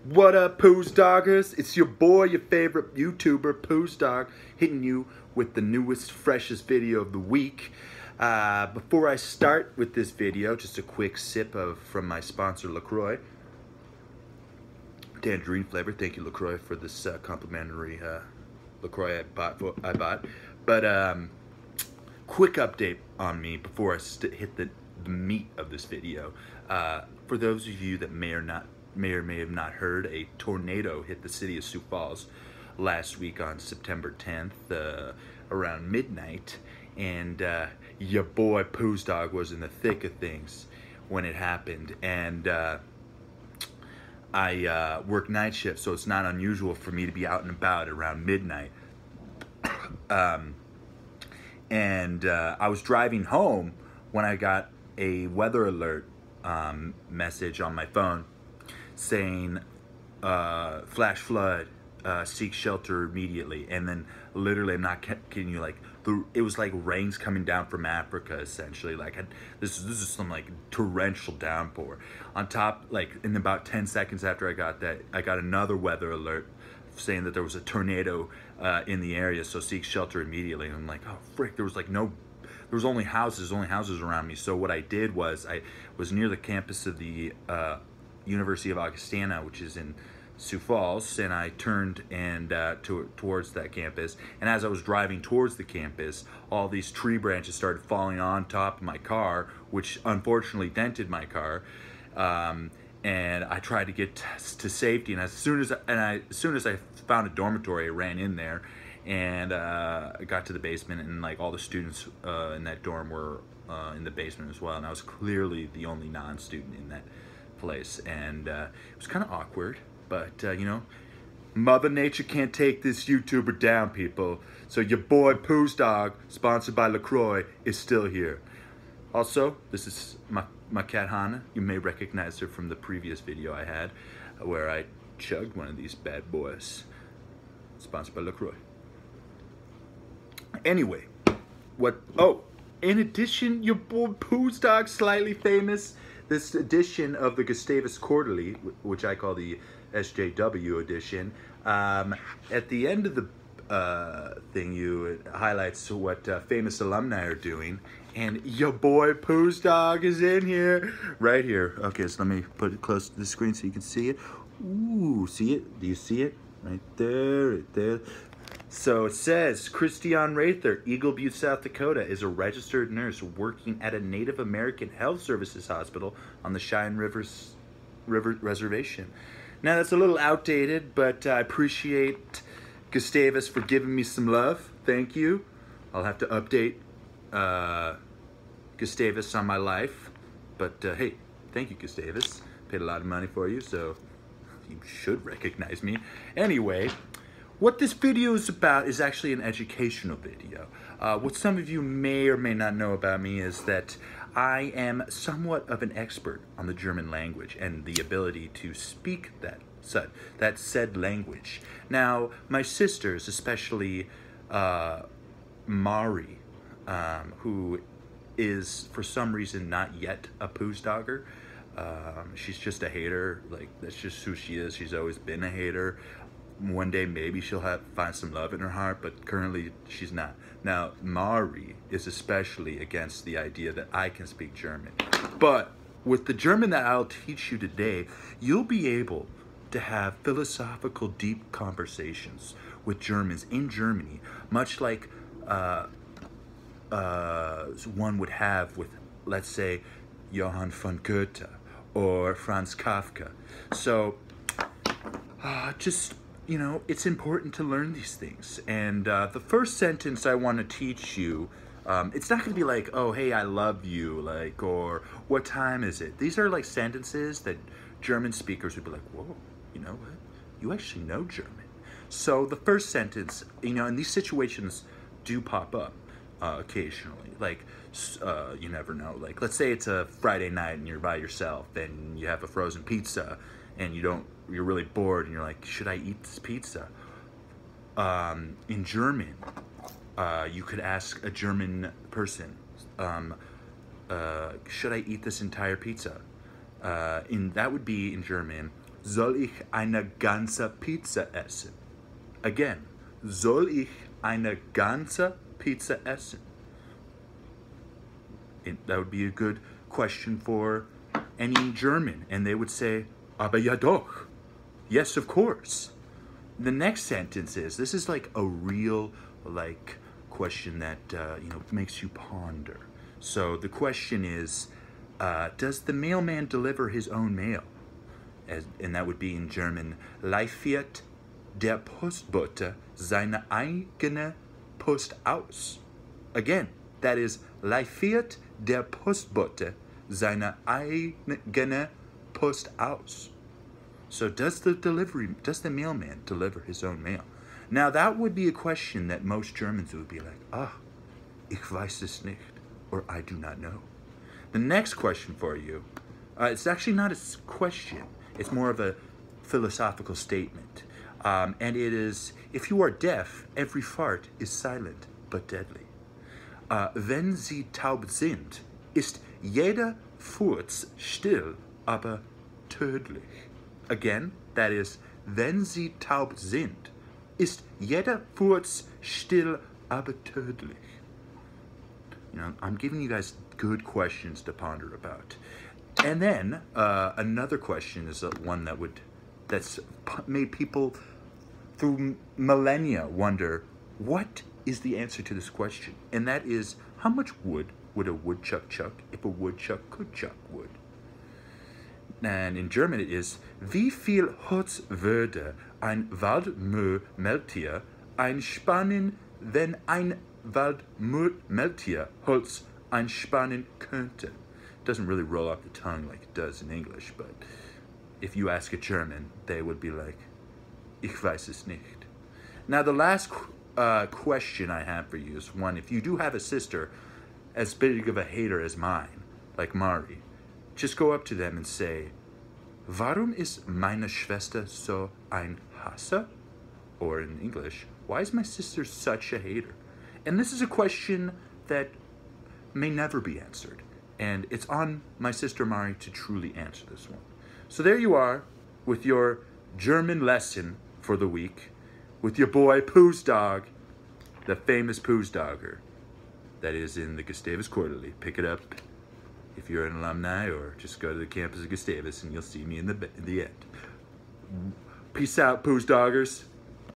What up, Puz Doggers? It's your boy, your favorite YouTuber, Puz Dawg, hitting you with the newest, freshest video of the week. Before I start with this video, just a quick sip from my sponsor, LaCroix. Tangerine flavor. Thank you, LaCroix, for this complimentary LaCroix I bought. But quick update on me before I hit the meat of this video. For those of you that may or may have not heard, a tornado hit the city of Sioux Falls last week on September 10th around midnight, and your boy Puz Dawg was in the thick of things when it happened. And I work night shift, so it's not unusual for me to be out and about around midnight. And I was driving home when I got a weather alert message on my phone saying flash flood, seek shelter immediately. And then literally, I'm not kidding you, like it was like rain's coming down from Africa, essentially. Like this is some like torrential downpour. On top, like in about 10 seconds after I got that, I got another weather alert saying that there was a tornado in the area, so seek shelter immediately. And I'm like, oh frick, there was only houses around me. So what I did was I was near the campus of the University of Augustana, which is in Sioux Falls, and I turned and towards that campus. And as I was driving towards the campus, all these tree branches started falling on top of my car, which unfortunately dented my car. And I tried to get to safety. And as soon as I found a dormitory, I ran in there, and I got to the basement, and like all the students in that dorm were in the basement as well. And I was clearly the only non-student in that place, and it was kind of awkward, but you know, Mother Nature can't take this YouTuber down, people. So your boy Puz Dawg, sponsored by LaCroix, is still here. Also, this is my cat Hannah. You may recognize her from the previous video I had where I chugged one of these bad boys, sponsored by LaCroix. Anyway, in addition, your boy Puz Dawg, slightly famous. This edition of the Gustavus Quarterly, which I call the SJW edition, at the end of the thing, it highlights what famous alumni are doing, and your boy Puz Dawg is in here, right here. Okay, so let me put it close to the screen so you can see it. Ooh, see it? Do you see it? Right there, right there. So it says, Christiane Rather, Eagle Butte, South Dakota, is a registered nurse working at a Native American Health Services hospital on the Cheyenne River Reservation. Now, that's a little outdated, but I appreciate Gustavus for giving me some love. Thank you. I'll have to update Gustavus on my life. But hey, thank you, Gustavus. Paid a lot of money for you, so you should recognize me. Anyway, what this video is about is actually an educational video. What some of you may or may not know about me is that I am somewhat of an expert on the German language and the ability to speak that said language. Now, my sisters, especially Mari, who is for some reason not yet a Puz Dawger. She's just a hater. Like, that's just who she is. She's always been a hater. One day maybe she'll find some love in her heart, but currently she's not. Now, Mari is especially against the idea that I can speak German. But with the German that I'll teach you today, you'll be able to have philosophical, deep conversations with Germans in Germany, much like one would have with, let's say, Johann von Goethe or Franz Kafka. So, just, you know, it's important to learn these things. And the first sentence I want to teach you, it's not going to be like, oh, hey, I love you, like, or what time is it? These are like sentences that German speakers would be like, whoa, you know what? You actually know German. So the first sentence, you know, and these situations do pop up occasionally. Like, you never know. Like, let's say it's a Friday night and you're by yourself and you have a frozen pizza and you're really bored and you're like, should I eat this pizza? In German, you could ask a German person, should I eat this entire pizza? That would be in German, soll ich eine ganze Pizza essen? Again, soll ich eine ganze Pizza essen? That would be a good question for any German, and they would say, aber ja doch. Yes, of course. The next sentence is, this is like a real, like, question that, makes you ponder. So the question is, does the mailman deliver his own mail? And that would be in German, liefert der Postbote seine eigene Post aus? Again, that is, liefert der Postbote seine eigene Post aus? So does the mailman deliver his own mail? Now that would be a question that most Germans would be like, ich weiß es nicht, or I do not know. The next question for you, it's actually not a question, it's more of a philosophical statement. And it is, if you are deaf, every fart is silent but deadly. Wenn sie taub sind, ist jeder Furz still, aber tödlich. Again, that is, wenn sie taub sind, ist jeder Furz still, aber tödlich. I'm giving you guys good questions to ponder about. And then another question is one that's made people through millennia wonder, what is the answer to this question? And that is, how much wood would a woodchuck chuck if a woodchuck could chuck wood? And in German it is, wie viel Holz würde ein Waldmüllmeltier einspannen, wenn ein Waldmüllmeltier Holz einspannen könnte? Doesn't really roll off the tongue like it does in English, but if you ask a German, they would be like, ich weiß es nicht. Now the last question I have for you is one, if you do have a sister as big of a hater as mine, like Mari, just go up to them and say, warum ist meine Schwester so ein Hasser? Or in English, why is my sister such a hater? And this is a question that may never be answered. And it's on my sister Mari to truly answer this one. So there you are with your German lesson for the week with your boy Puz Dawg, the famous Puz Dawger that is in the Gustavus Quarterly. Pick it up if you're an alumni, or just go to the campus of Gustavus and you'll see me in the end. Peace out, Puz Dawgers.